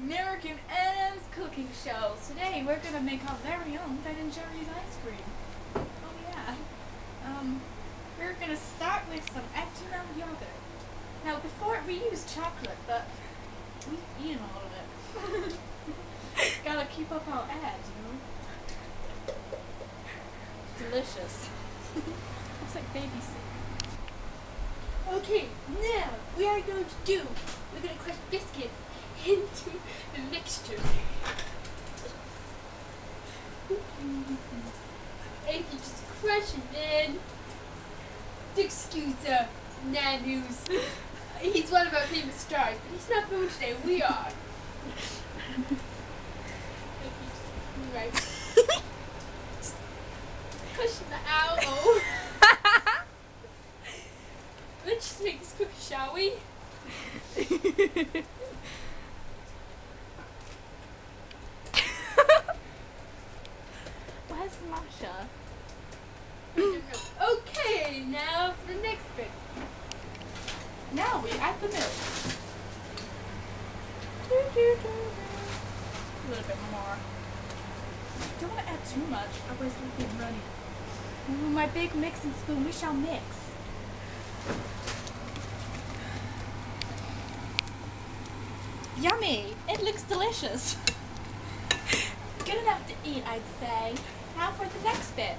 American M's cooking show. Today we're gonna make our very own Ben and Jerry's ice cream. Oh yeah. We're gonna start with some Actimel yogurt. Now before we use chocolate, but we've eaten all of it. Gotta keep up our ads, you know. Delicious. Looks like babysitting. Okay, now we are going to do, we're going to crush biscuits into the mixture. And you just crush it in. Excuse Nanus. He's one of our famous stars, but he's not filming today, we are. Right. Push the owl. Let's just make this cookie, shall we? Where's Masha? I don't know. Okay, now for the next bit. Now we add the milk. A little bit more. Don't want to add too much, otherwise it'll be runny. With my big mixing spoon, we shall mix. Yummy! It looks delicious. Good enough to eat, I'd say. Now for the next bit.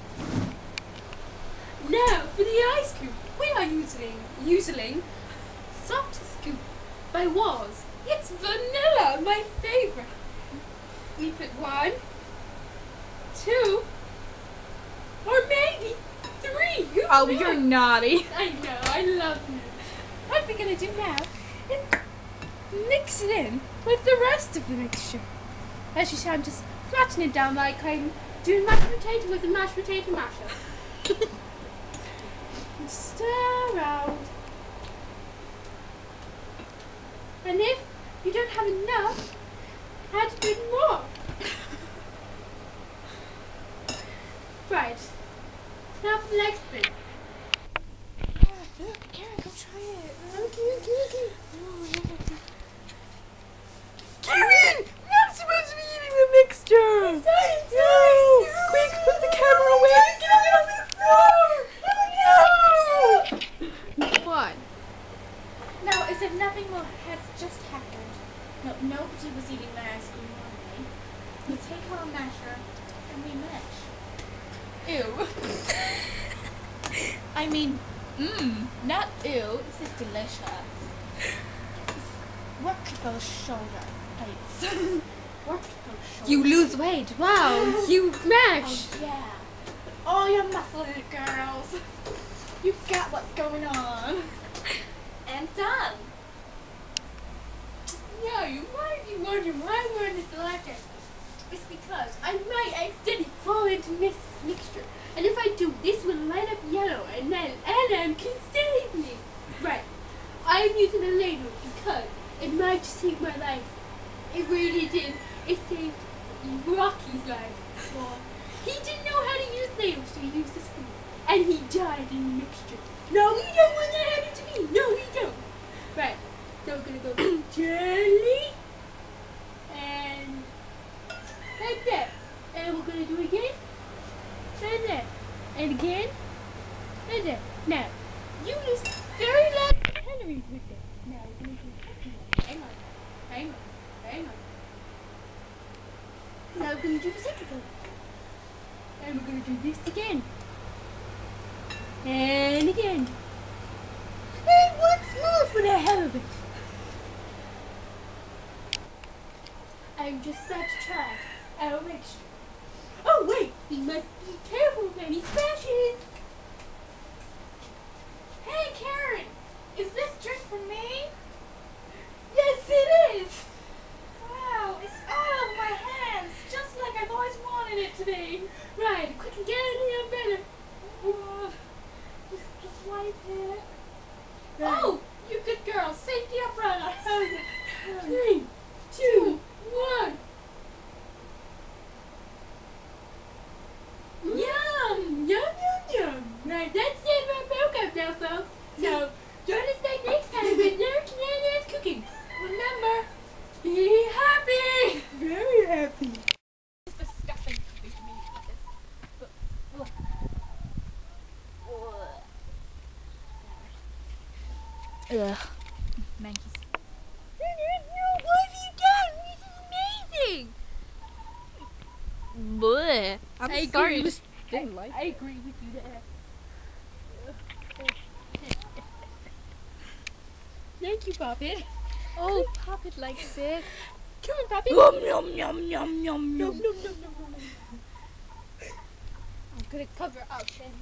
Now for the ice cream, we are using Soft Scoop by Walls. It's vanilla, my favorite. We put 1, 2, or maybe 3. Who Oh, knows? you're naughty. I know, I love you. What we're gonna do now is mix it in with the rest of the mixture. As you see, I'm just flattening it down like I'm doing mashed potato with a mashed potato masher. And stir around. And if you don't have enough, add a bit more. Right. Now for the next bit. Karen, go try it. Okay. Karen! You're not supposed to be eating the mixture! No! Quick, put the camera away! Get it off the floor! What? Now, as if nothing more has just happened. No, nobody was eating my ice cream normally. We take our masher and we mash. Ew. I mean, not ew. This is delicious. Work those shoulder plates. Work those shoulders. You lose weight. Wow. You mash. Oh, yeah. All your muscly girls. You got what's going on. And done. Yeah, you might be wondering why we're in this electric. It's because I might accidentally fall into this mixture. And if I do, this will light up yellow and then Adam can save me. Right. I'm using a ladle because it might save my life. It really did. It saved Rocky's life. Well, he didn't know how to use ladles, so he used a spoon. And he died in the mixture. No, we don't want that happen to me. No, we don't. Right. So we're going to go jelly. And like that. And we're going to do it again. And that. And again. And that. Now, you use very loud calories with it. Now we're going to do second one. Hang on. Now we're going to do the second one. And we're going to do this again. And again. And once more for the hell of it. I'm just about to try our mixture. Oh wait, we must be careful of any splashes. Hey, Karen! Is this drink for me? Yes, it is. Wow, it's all over my hands, just like I've always wanted it to be. Right, quick and get it in the umbrella. Just wipe it. Right. Oh, you good girl. Safety umbrella. 3, 2, 1. Yum! Yum, yum, yum. Ugh. Mankeys. What have you done? This is amazing. Bleh. I I'm agree sorry. I with- just didn't like I agree with you there. Thank you, Puppet. Oh, Puppet likes it. Come on, Puppet. Yum yum yum yum yum Nom, yum. nom, nom, nom, nom, nom. I'm gonna cover up then.